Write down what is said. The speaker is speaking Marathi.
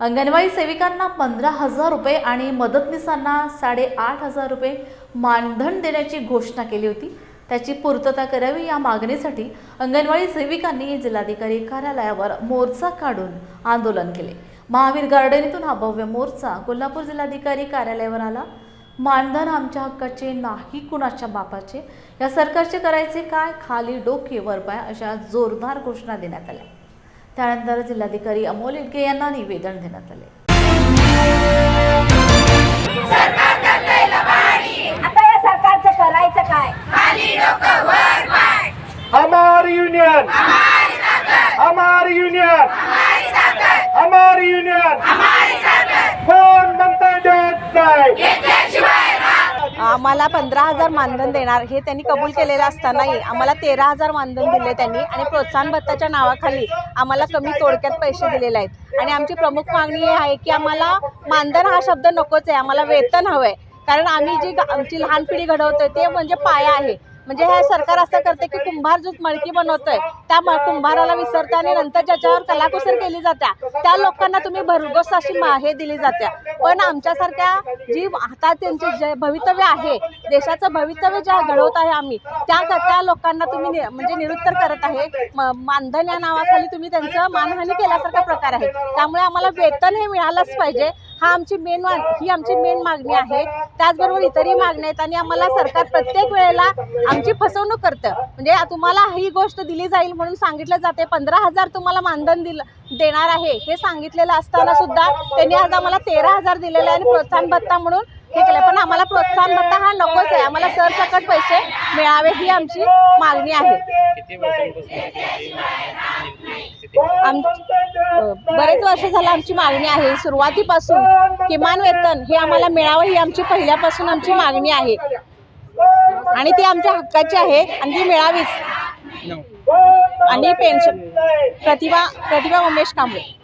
अंगणवाडी सेविकांना 15,000 रुपये आणि मदतनीसांना 8,500 रुपये मानधन देण्याची घोषणा केली होती। त्याची पूर्तता करावी या मागणीसाठी अंगणवाडी सेविकांनी जिल्हाधिकारी कार्यालयावर मोर्चा काढून आंदोलन केले। महावीर गार्डन येथून हा भव्य मोर्चा कोल्हापूर जिल्हाधिकारी कार्यालयावर आला। मानधन आमच्या हक्काचे नाही कुणाच्या बापाचे, या सरकारचे करायचे काय, खाली डोके वर पाय अशा जोरदार घोषणा देण्यात आल्या। त्यानंतर जिल्हाधिकारी अमोल इटके यांना निवेदन देण्यात आले। आता या सरकारचं करायचं काय, खाली डोकं वर पाय। हमारी यूनियन, हमारी ताकत, हमारी यूनियन, हमारी ताकद, हमारी यूनियन, हमारी ताकद। कोण म्हणता देत नाही, घेतल्याशिवाय आम्हाला 15,000 मानधन देणार हे त्यांनी कबूल केलेलं असतानाही आम्हाला 13,000 मानधन दिले त्यांनी आणि प्रोत्साहन भत्त्याच्या नावाखाली आम्हाला कमी तोडक्यात पैसे दिलेले आहेत। आणि आमची प्रमुख मागणी ही आहे की आम्हाला मानधन हा शब्द नकोच आहे, आम्हाला वेतन हवं आहे। कारण आम्ही जी आमची लहान पिढी घडवतोय ते म्हणजे पाया आहे। म्हणजे हे सरकार असं करते की कुंभार जो मळकी बनवतोय त्या कुंभाराला विसरते आणि नंतर ज्याच्यावर कलाकुसर केली जात्या त्या लोकांना तुम्ही भरघोस अशी हे दिली जात्या। पण आमच्यासारख्या जी हातात त्यांचे जे भवितव्य आहे, देशाचं भवितव्य ज्या घडवत आहे आम्ही त्या लोकांना तुम्ही म्हणजे निरुत्तर करत आहे। मानधन या नावाखाली तुम्ही त्यांचं मानहानी केल्यासारखा प्रकार आहे। त्यामुळे आम्हाला वेतन हे मिळालंच पाहिजे, ही आमची मेन मागणी आहे। त्याचबरोबर इतरही मागण्या आहेत आणि आम्हाला सरकार प्रत्येक वेळेला आमची फसवणूक करतं। म्हणजे तुम्हाला ही गोष्ट दिली जाईल म्हणून सांगितलं जाते, 15,000 तुम्हाला मानधन देणार आहे हे सांगितलेलं असताना सुद्धा त्यांनी आज आम्हाला 13,000 दिलेले आहे आणि प्रोत्साहन भत्ता म्हणून हे केलं। पण आम्हाला प्रोत्साहन भत्ता हा नकोच आहे, आम्हाला सरसकट पैसे मिळावे ही आमची मागणी आहे। बरेच वर्ष झालं आमची मागणी आहे, सुरुवातीपासून किमान वेतन हे आम्हाला मिळावं ही आमची पहिल्यापासून आमची मागणी आहे आणि ती आमच्या हक्काची आहे आणि ती मिळावीच। आणि पेन्शन प्रतिभा उमेश कांबळे।